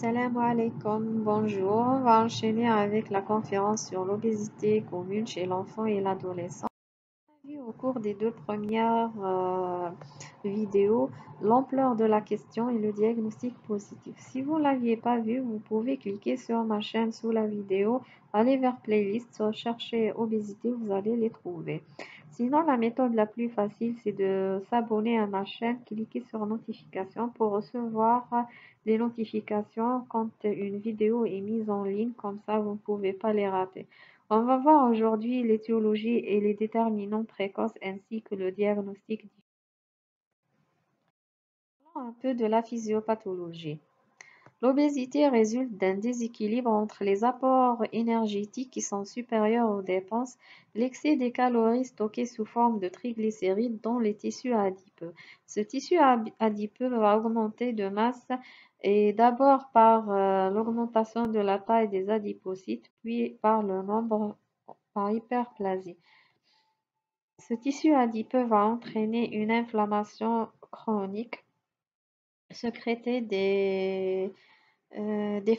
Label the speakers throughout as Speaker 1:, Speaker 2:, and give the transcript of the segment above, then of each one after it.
Speaker 1: Salam alaikum, bonjour. On va enchaîner avec la conférence sur l'obésité commune chez l'enfant et l'adolescent. On a vu au cours des deux premières vidéos l'ampleur de la question et le diagnostic positif. Si vous ne l'aviez pas vu, vous pouvez cliquer sur ma chaîne sous la vidéo, aller vers playlist, chercher obésité, vous allez les trouver. Sinon, la méthode la plus facile, c'est de s'abonner à ma chaîne, cliquer sur notification pour recevoir des notifications quand une vidéo est mise en ligne, comme ça vous ne pouvez pas les rater. On va voir aujourd'hui l'étiologie et les déterminants précoces ainsi que le diagnostic. Parlons un peu de la physiopathologie. L'obésité résulte d'un déséquilibre entre les apports énergétiques qui sont supérieurs aux dépenses, l'excès des calories stockées sous forme de triglycérides dans les tissus adipeux. Ce tissu adipeux va augmenter de masse et d'abord par l'augmentation de la taille des adipocytes, puis par le nombre par hyperplasie. Ce tissu adipeux va entraîner une inflammation chronique, sécréter des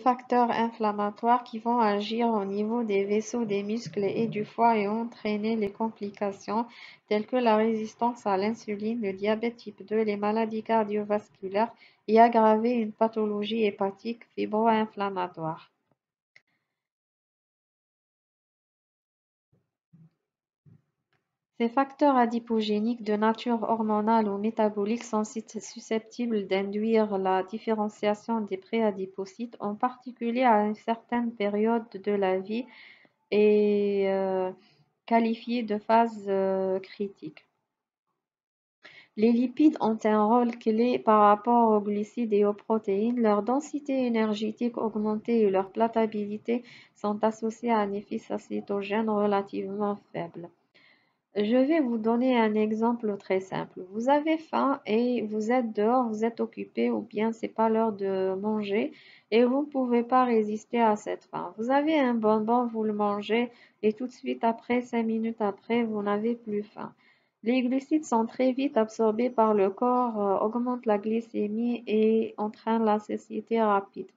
Speaker 1: facteurs inflammatoires qui vont agir au niveau des vaisseaux, des muscles et du foie et entraîner les complications telles que la résistance à l'insuline, le diabète type 2, les maladies cardiovasculaires et aggraver une pathologie hépatique fibro-inflammatoire. Ces facteurs adipogéniques de nature hormonale ou métabolique sont susceptibles d'induire la différenciation des préadipocytes, en particulier à une certaine période de la vie et qualifiée de phase critique. Les lipides ont un rôle clé par rapport aux glucides et aux protéines. Leur densité énergétique augmentée et leur platabilité sont associées à un effet acétogène relativement faible. Je vais vous donner un exemple très simple. Vous avez faim et vous êtes dehors, vous êtes occupé ou bien c'est pas l'heure de manger et vous ne pouvez pas résister à cette faim. Vous avez un bonbon, vous le mangez et tout de suite après, 5 minutes après, vous n'avez plus faim. Les glucides sont très vite absorbés par le corps, augmentent la glycémie et entraînent la satiété rapide.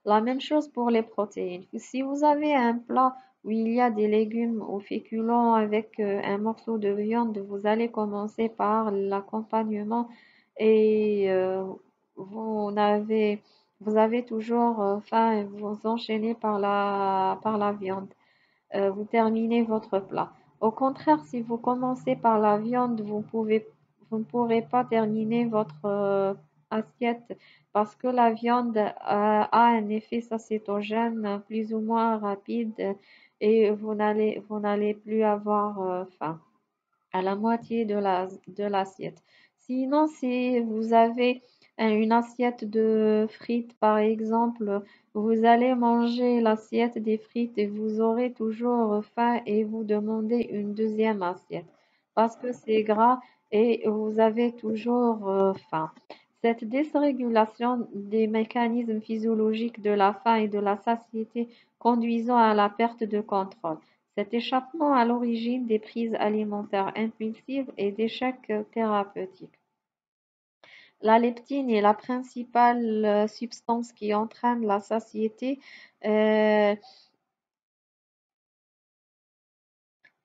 Speaker 1: La même chose pour les protéines. Si vous avez un plat où il y a des légumes ou féculents avec un morceau de viande, vous allez commencer par l'accompagnement et vous avez, vous avez toujours faim et vous enchaînez par la viande. Vous terminez votre plat. Au contraire, si vous commencez par la viande, vous ne pourrez pas terminer votre assiette parce que la viande a un effet sacétogène plus ou moins rapide et vous n'allez plus avoir faim à la moitié de l'assiette. Sinon, si vous avez une assiette de frites, par exemple, vous allez manger l'assiette des frites et vous aurez toujours faim et vous demandez une deuxième assiette parce que c'est gras et vous avez toujours faim. Cette dysrégulation des mécanismes physiologiques de la faim et de la satiété conduisant à la perte de contrôle. Cet échappement est à l'origine des prises alimentaires impulsives et d'échecs thérapeutiques. La leptine est la principale substance qui entraîne la satiété. Euh,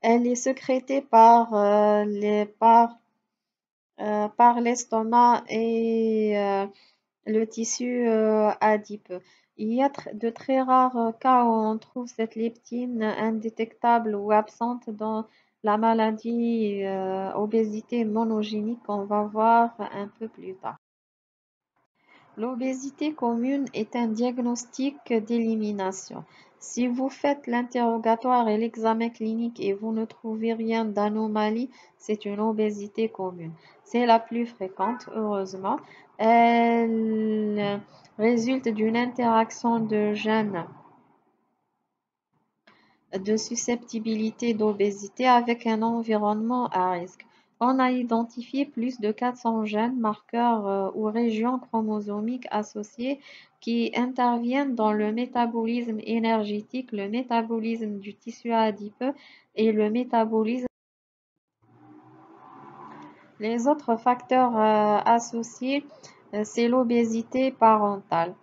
Speaker 1: Elle est sécrétée par l'estomac et le tissu adipeux. Il y a de très rares cas où on trouve cette leptine indétectable ou absente dans la maladie obésité monogénique qu'on va voir un peu plus tard. L'obésité commune est un diagnostic d'élimination. Si vous faites l'interrogatoire et l'examen clinique et vous ne trouvez rien d'anomalie, c'est une obésité commune. C'est la plus fréquente, heureusement. Elle résulte d'une interaction de gènes de susceptibilité d'obésité avec un environnement à risque. On a identifié plus de 400 gènes, marqueurs ou régions chromosomiques associées qui interviennent dans le métabolisme énergétique, le métabolisme du tissu adipeux et le métabolisme. Les autres facteurs associés, c'est l'obésité parentale.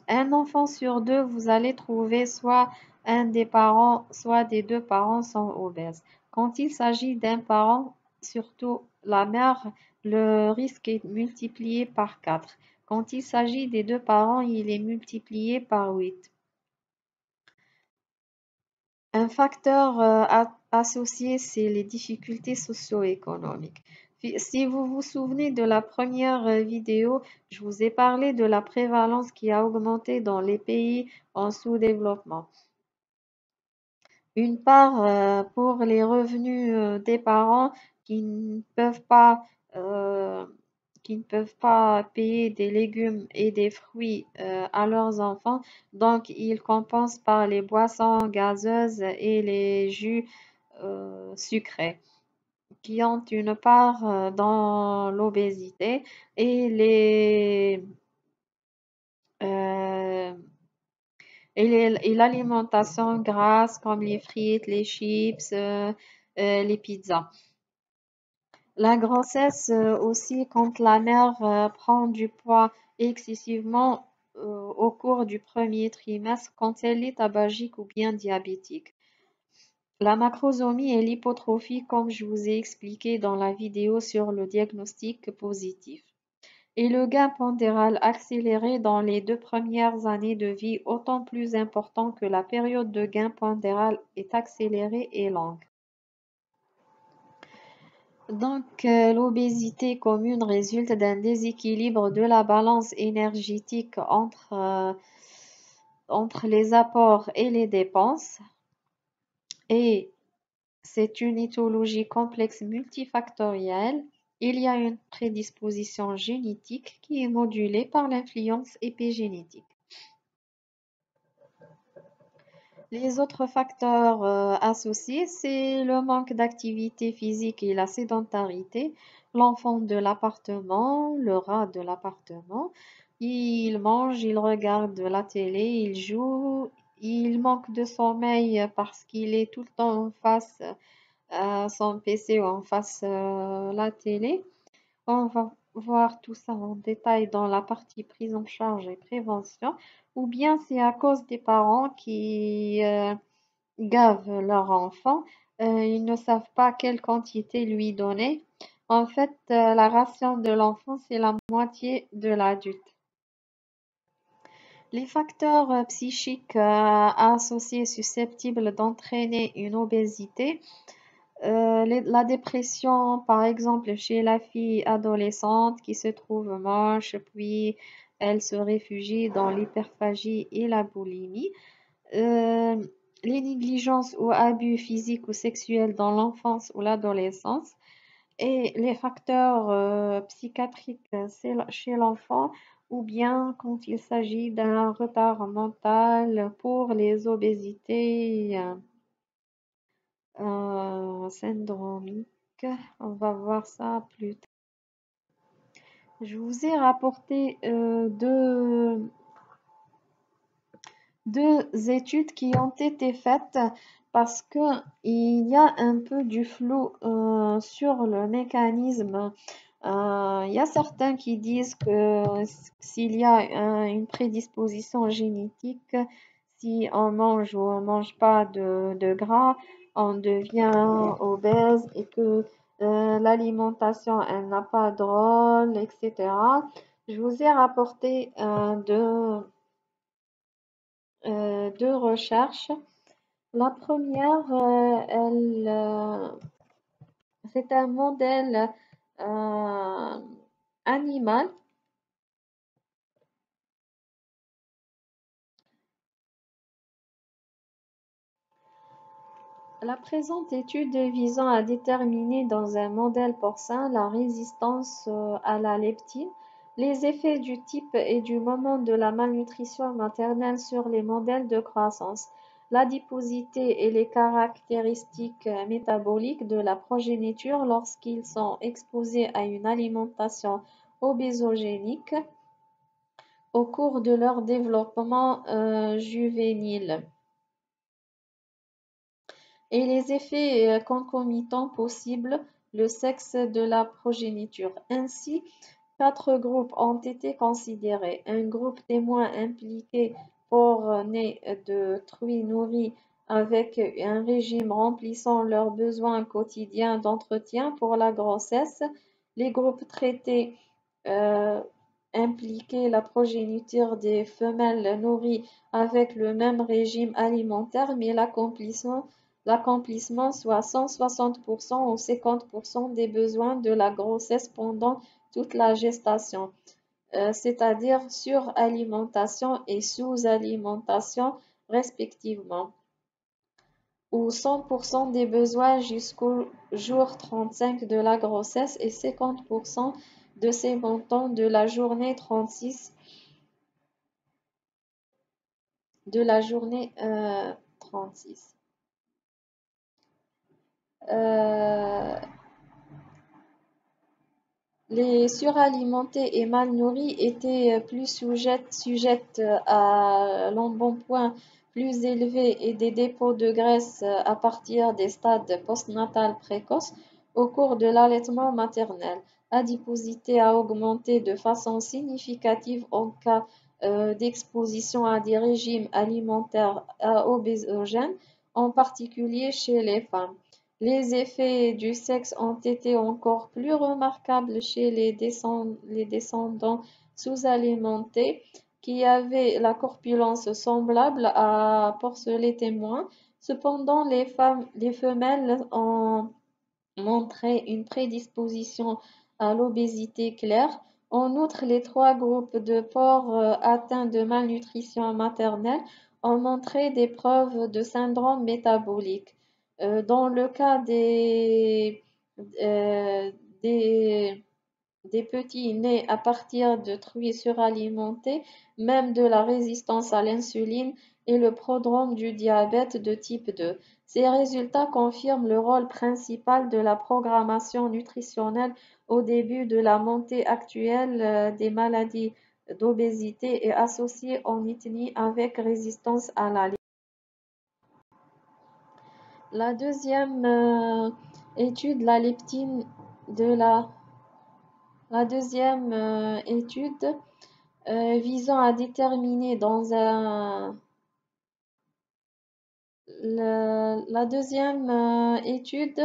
Speaker 1: Un enfant sur deux, vous allez trouver soit un des parents, soit des deux parents sont obèses. Quand il s'agit d'un parent, surtout la mère, le risque est multiplié par 4. Quand il s'agit des deux parents, il est multiplié par 8. Un facteur associé, c'est les difficultés socio-économiques. Si vous vous souvenez de la première vidéo, je vous ai parlé de la prévalence qui a augmenté dans les pays en sous-développement. Une part pour les revenus des parents qui ne peuvent pas, euh, qui ne peuvent pas payer des légumes et des fruits à leurs enfants, donc ils compensent par les boissons gazeuses et les jus sucrés qui ont une part dans l'obésité et euh, et l'alimentation grasse comme les frites, les chips, les pizzas. La grossesse aussi, quand la mère prend du poids excessivement au cours du premier trimestre, quand elle est tabagique ou bien diabétique. La macrosomie et l'hypotrophie, comme je vous ai expliqué dans la vidéo sur le diagnostic positif. Et le gain pondéral accéléré dans les 2 premières années de vie, autant plus important que la période de gain pondéral est accélérée et longue. Donc, l'obésité commune résulte d'un déséquilibre de la balance énergétique entre les apports et les dépenses. Et c'est une éthologie complexe multifactorielle. Il y a une prédisposition génétique qui est modulée par l'influence épigénétique. Les autres facteurs associés, c'est le manque d'activité physique et la sédentarité. L'enfant de l'appartement, le rat de l'appartement, il mange, il regarde la télé, il joue, il manque de sommeil parce qu'il est tout le temps en face à son PC ou en face la télé. On va voir tout ça en détail dans la partie prise en charge et prévention. Ou bien c'est à cause des parents qui gavent leur enfant. Ils ne savent pas quelle quantité lui donner. En fait, la ration de l'enfant, c'est la moitié de l'adulte. Les facteurs psychiques associés susceptibles d'entraîner une obésité, la dépression, par exemple, chez la fille adolescente qui se trouve moche, puis elle se réfugie dans l'hyperphagie et la boulimie. Euh, les négligences ou abus physiques ou sexuels dans l'enfance ou l'adolescence. Et les facteurs psychiatriques chez l'enfant ou bien quand il s'agit d'un retard mental pour les obésités syndromiques. On va voir ça plus tard. Je vous ai rapporté deux études qui ont été faites parce que il y a un peu du flou sur le mécanisme. Il y a certains qui disent que s'il y a une prédisposition génétique, si on mange ou on mange pas de gras, on devient obèse et que l'alimentation, elle n'a pas de rôle, etc. Je vous ai rapporté deux recherches. La première, c'est un modèle euh, animal. La présente étude visant à déterminer dans un modèle porcin la résistance à la leptine, les effets du type et du moment de la malnutrition maternelle sur les modèles de croissance, l'adiposité et les caractéristiques métaboliques de la progéniture lorsqu'ils sont exposés à une alimentation obésogénique au cours de leur développement juvénile et les effets concomitants possibles, le sexe de la progéniture. Ainsi, 4 groupes ont été considérés. Un groupe témoin impliqué porc-né de truies nourries avec un régime remplissant leurs besoins quotidiens d'entretien pour la grossesse. Les groupes traités euh, impliquaient la progéniture des femelles nourries avec le même régime alimentaire, mais l'accomplissement soit 160% ou 50% des besoins de la grossesse pendant toute la gestation, c'est-à-dire suralimentation et sous-alimentation respectivement, ou 100% des besoins jusqu'au jour 35 de la grossesse et 50% de ces montants de la journée 36 de la journée 36. Euh, Les suralimentés et mal nourris étaient plus sujettes à l'embonpoint plus élevé et des dépôts de graisse à partir des stades postnatals précoces au cours de l'allaitement maternel. L'adiposité a augmenté de façon significative en cas d'exposition à des régimes alimentaires obésogènes, en particulier chez les femmes. Les effets du sexe ont été encore plus remarquables chez les descendants sous-alimentés qui avaient la corpulence semblable à porcelet témoin. Cependant, les femelles ont montré une prédisposition à l'obésité claire. En outre, les 3 groupes de porcs atteints de malnutrition maternelle ont montré des preuves de syndrome métabolique. Dans le cas euh, des, des petits nés à partir de truies suralimentées, même de la résistance à l'insuline et le prodrome du diabète de type 2. Ces résultats confirment le rôle principal de la programmation nutritionnelle au début de la montée actuelle des maladies d'obésité et associées en ethnie avec résistance à la. La deuxième étude, la leptine de la deuxième étude visant à déterminer la deuxième étude,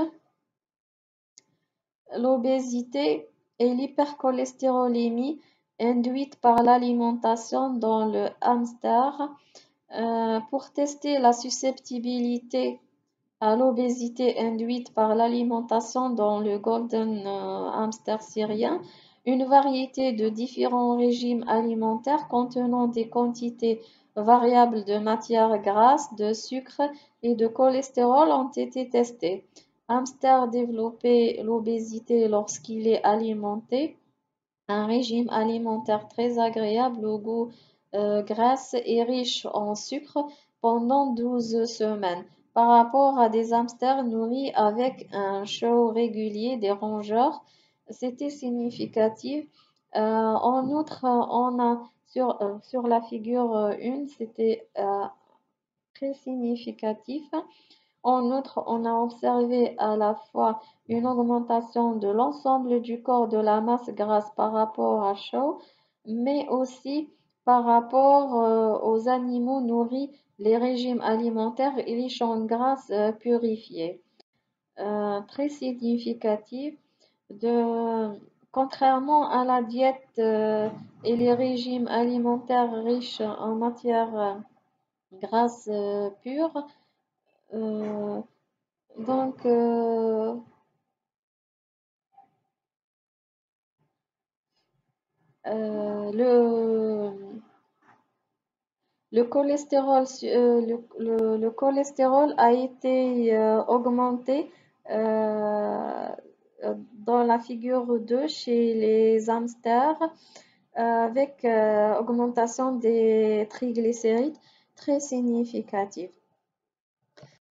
Speaker 1: l'obésité et l'hypercholestérolémie induite par l'alimentation dans le hamster pour tester la susceptibilité à l'obésité induite par l'alimentation dans le golden hamster syrien. Une variété de différents régimes alimentaires contenant des quantités variables de matières grasses, de sucre et de cholestérol ont été testés. Hamster développait l'obésité lorsqu'il est alimenté un régime alimentaire très agréable au goût grasse et riche en sucre pendant 12 semaines, par rapport à des hamsters nourris avec un show régulier des rongeurs. C'était significatif. En outre, on a sur la figure 1, c'était très significatif. En outre, on a observé à la fois une augmentation de l'ensemble du corps de la masse grasse par rapport à Shaw, mais aussi par rapport aux animaux nourris les régimes alimentaires riches en graisse purifiée. Très significatif. De, Contrairement à la diète et les régimes alimentaires riches en matières grasses pures, euh, donc, le cholestérol, le cholestérol a été augmenté euh, dans la figure 2 chez les hamsters avec augmentation des triglycérides très significative.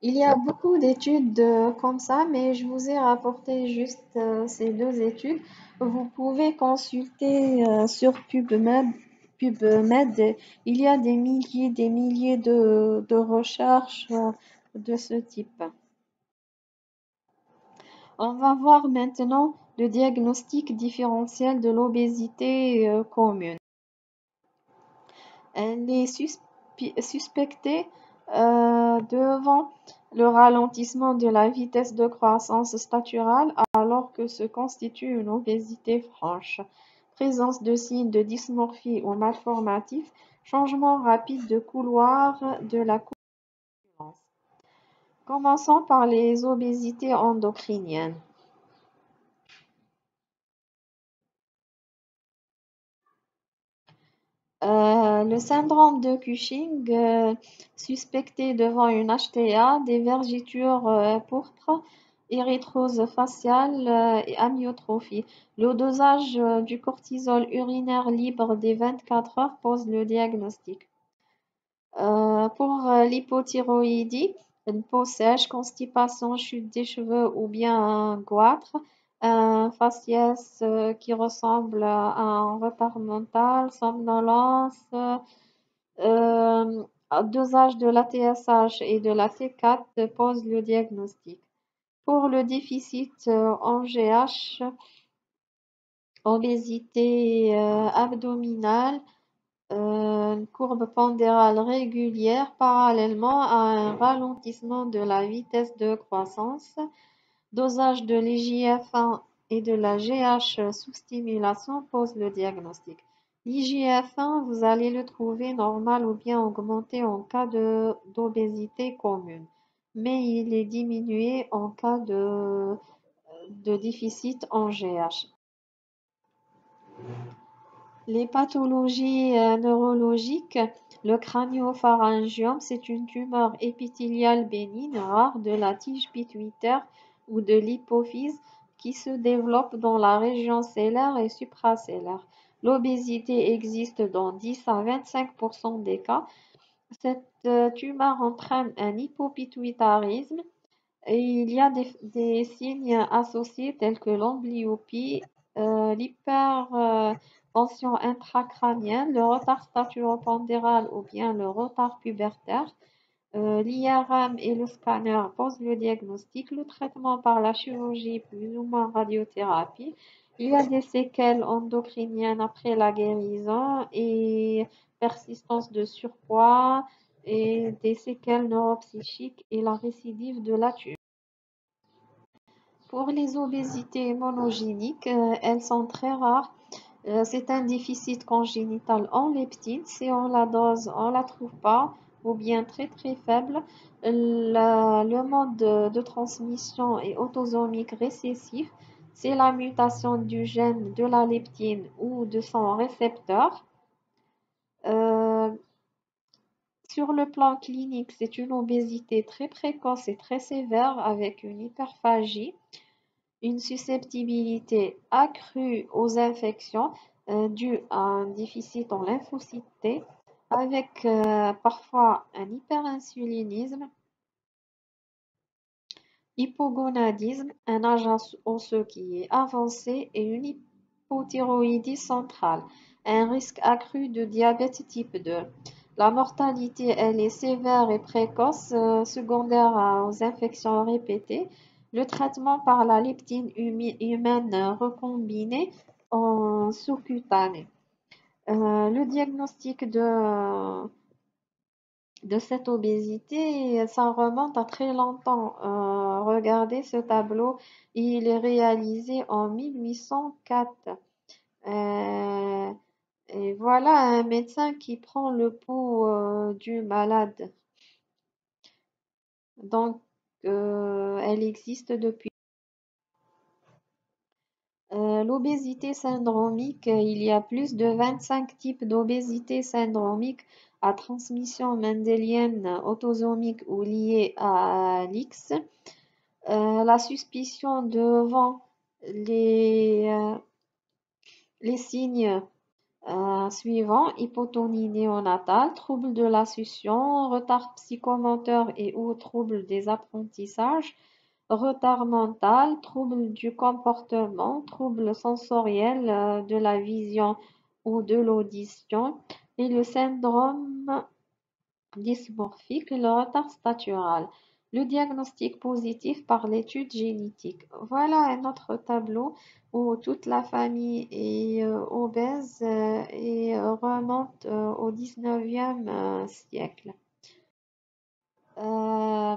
Speaker 1: Il y a beaucoup d'études comme ça, mais je vous ai rapporté juste ces 2 études. Vous pouvez consulter sur PubMed. Il y a des milliers de recherches de ce type. On va voir maintenant Le diagnostic différentiel de l'obésité commune. Elle est suspectée devant le ralentissement de la vitesse de croissance staturale alors que se constitue une obésité franche. Présence de signes de dysmorphie ou malformatifs, changement rapide de couloir de la corpulence. Commençons par les obésités endocriniennes. Le syndrome de Cushing, suspecté devant une HTA, des vergetures pourpres, érythrose faciale et amyotrophie. Le dosage du cortisol urinaire libre des 24 heures pose le diagnostic. Pour l'hypothyroïdie, une peau sèche, constipation, chute des cheveux ou bien un goitre, un faciès qui ressemble à un retard mental, somnolence, dosage de la TSH et de la T4 pose le diagnostic. Pour le déficit en GH, obésité abdominale, une courbe pondérale régulière parallèlement à un ralentissement de la vitesse de croissance, dosage de l'IGF-1 et de la GH sous stimulation pose le diagnostic. L'IGF-1, vous allez le trouver normal ou bien augmenté en cas d'obésité commune, mais il est diminué en cas de déficit en GH. Les pathologies neurologiques, le crânio-pharyngiome, c'est une tumeur épithéliale bénigne rare de la tige pituitaire ou de l'hypophyse qui se développe dans la région cellaire et supracellaire. L'obésité existe dans 10 à 25% des cas. Cette tumeur entraîne un hypopituitarisme et il y a des signes associés tels que l'amblyopie, l'hypertension intracrânienne, le retard staturopondéral ou bien le retard pubertaire. L'IRM et le scanner posent le diagnostic, le traitement par la chirurgie plus ou moins radiothérapie. Il y a des séquelles endocriniennes après la guérison et persistance de surpoids et des séquelles neuropsychiques et la récidive de la tumeur. Pour les obésités monogéniques, elles sont très rares. C'est un déficit congénital en leptine. Si on la dose, on ne la trouve pas, ou bien très très faible. Le mode de transmission est autosomique récessif. C'est la mutation du gène de la leptine ou de son récepteur. Euh, Sur le plan clinique, c'est une obésité très précoce et très sévère avec une hyperphagie, une susceptibilité accrue aux infections due à un déficit en lymphocytes T, avec parfois un hyperinsulinisme, hypogonadisme, un âge osseux qui est avancé et une hypothyroïdie centrale, un risque accru de diabète type 2. La mortalité, elle est sévère et précoce, secondaire aux infections répétées. Le traitement par la leptine humaine recombinée en sous-cutanée. Le diagnostic de cette obésité, ça remonte à très longtemps. Regardez ce tableau, il est réalisé en 1804. Euh, et voilà un médecin qui prend le pouls du malade. Donc, elle existe depuis. L'obésité syndromique, il y a plus de 25 types d'obésité syndromique à transmission mendélienne, autosomique ou liée à l'X. La suspicion devant les signes suivants: hypotonie néonatale, troubles de la succion, retard psychomoteur et ou troubles des apprentissages, retard mental, troubles du comportement, troubles sensoriels de la vision ou de l'audition et le syndrome dysmorphique, le retard statural. Le diagnostic positif par l'étude génétique. Voilà un autre tableau où toute la famille est obèse et remonte au 19e siècle. Euh,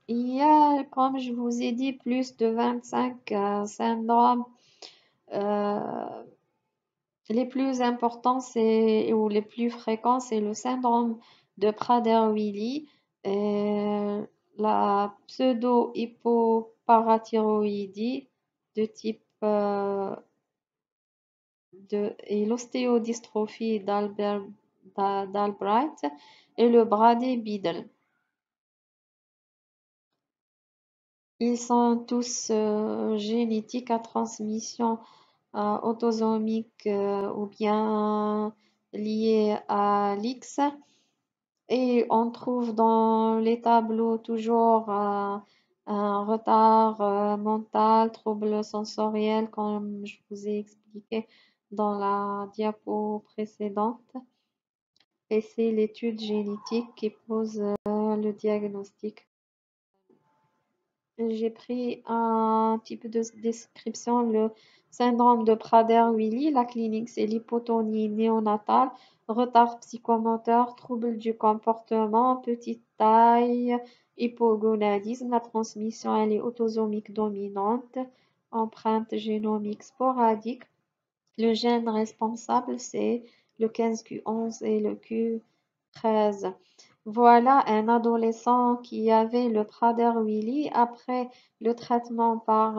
Speaker 1: il y a, comme je vous ai dit, plus de 25 syndromes. Euh, les plus importants, ou les plus fréquents, c'est le syndrome de Prader-Willi, la pseudo-hypoparathyroïdie de type et l'ostéodystrophie d'Albright et le Brady-Biedl. Ils sont tous génétiques à transmission autosomique ou bien liés à l'X. Et on trouve dans les tableaux toujours un retard mental, troubles sensoriels, comme je vous ai expliqué dans la diapo précédente. Et c'est l'étude génétique qui pose le diagnostic. J'ai pris un type de description, le syndrome de Prader-Willi. La clinique, c'est l'hypotonie néonatale, retard psychomoteur, troubles du comportement, petite taille, hypogonadisme. La transmission, elle est autosomique dominante, empreinte génomique sporadique. Le gène responsable, c'est le 15q11 et le q13. Voilà un adolescent qui avait le Prader-Willi. Après le traitement par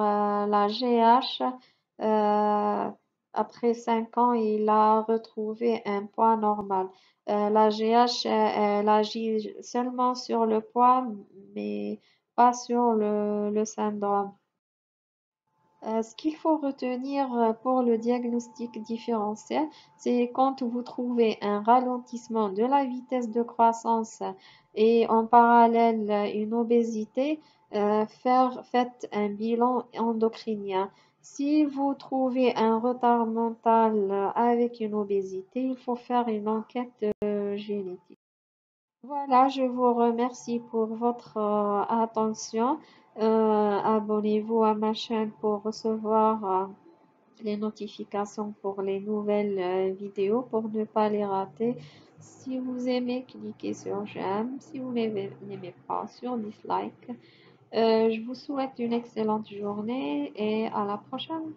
Speaker 1: la GH, euh, après 5 ans, il a retrouvé un poids normal. La GH, elle agit seulement sur le poids, mais pas sur le syndrome. Ce qu'il faut retenir pour le diagnostic différentiel, c'est quand vous trouvez un ralentissement de la vitesse de croissance et en parallèle une obésité, faites un bilan endocrinien. Si vous trouvez un retard mental avec une obésité, il faut faire une enquête génétique. Voilà, je vous remercie pour votre attention. Abonnez-vous à ma chaîne pour recevoir les notifications pour les nouvelles vidéos pour ne pas les rater. Si vous aimez, cliquez sur j'aime. Si vous n'aimez pas, sur dislike. Je vous souhaite une excellente journée et à la prochaine.